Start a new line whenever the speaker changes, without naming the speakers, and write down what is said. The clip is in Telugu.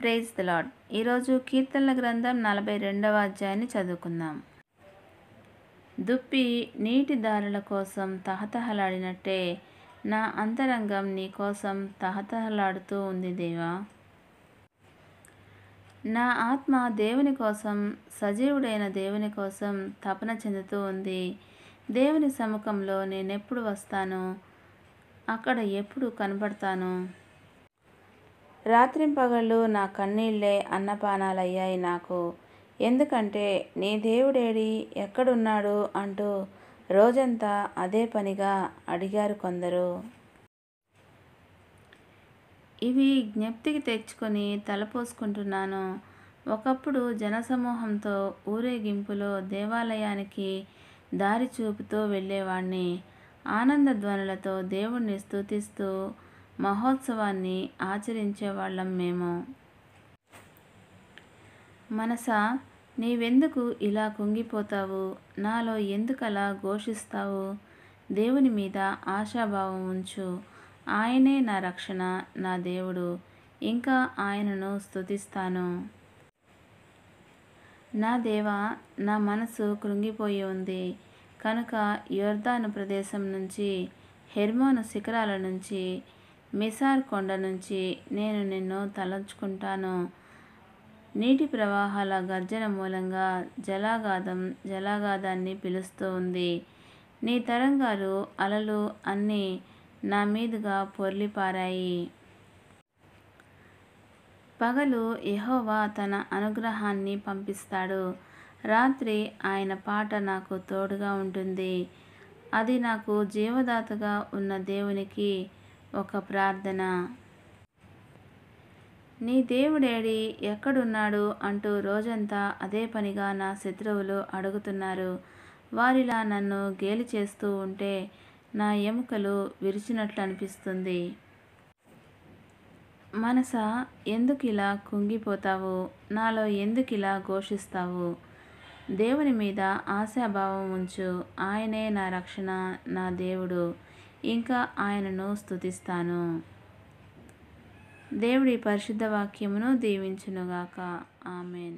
Praise the lord. ఈరోజు కీర్తనల గ్రంథం 42వ అధ్యాయాన్ని చదువుకుందాం. దుప్పి నీటి దారుల కోసం తహతహలాడినట్టే నా అంతరంగం నీ కోసం తహతహలాడుతూ ఉంది దేవా. నా ఆత్మ దేవుని కోసం, సజీవుడైన దేవుని కోసం తపన చెందుతూ ఉంది. దేవుని సముఖంలో నేనెప్పుడు వస్తాను? అక్కడ ఎప్పుడు కనబడతాను? రాత్రింపగళ్ళు నా కన్నీళ్లే అన్నపానాలయ్యాయి నాకు. ఎందుకంటే నీ దేవుడేడి, ఎక్కడున్నాడు అంటూ రోజంతా అదే పనిగా అడిగారు కొందరు. ఇవి జ్ఞప్తికి తెచ్చుకొని తలపోసుకుంటున్నాను. ఒకప్పుడు జనసమూహంతో ఊరేగింపులో దేవాలయానికి దారి చూపుతూ వెళ్ళేవాణ్ణి. ఆనంద ధ్వనులతో దేవుణ్ణి స్తుతిస్తూ మహోత్సవాన్ని ఆచరించేవాళ్ళం మేము. మనసా, నీవెందుకు ఇలా కుంగిపోతావు? నాలో ఎందుకలా ఘోషిస్తావు? దేవుని మీద ఆశాభావం ఉంచు. ఆయనే నా రక్షణ, నా దేవుడు. ఇంకా ఆయనను స్తుతిస్తాను. నా దేవా, నా మనసు కృంగిపోయి ఉంది కనుక యొర్దాను ప్రదేశం నుంచి, హెర్మోను శిఖరాల నుంచి, మిసార్ కొండ నుంచి నేను నిన్ను తలంచుకుంటాను. నీటి ప్రవాహాల గర్జన మూలంగా జలాగాధాన్ని పిలుస్తూ ఉంది. నీ తరంగాలు, అలలు అన్నీ నా మీదుగా పొర్లిపారాయి. పగలు యెహోవా తన అనుగ్రహాన్ని పంపిస్తాడు. రాత్రి ఆయన పాట నాకు తోడుగా ఉంటుంది. అది నాకు జీవదాతగా ఉన్న దేవునికి ఒక ప్రార్థన. నీ దేవుడేడి, ఎక్కడున్నాడు అంటూ రోజంతా అదే పనిగా నా శత్రువులు అడుగుతున్నారు. వారిలా నన్ను గేలి చేస్తూ ఉంటే నా ఎముకలు విరిచినట్లు అనిపిస్తుంది. మనసా, ఎందుకిలా కుంగిపోతావు? నాలో ఎందుకిలా ఘోషిస్తావు? దేవుని మీద ఆశాభావం ఉంచు. ఆయనే నా రక్షణ, నా దేవుడు. ఇంకా ఆయనను స్తుతిస్తాను. దేవుడి పరిశుద్ధ వాక్యమును దీవించునుగాక. ఆమేన్.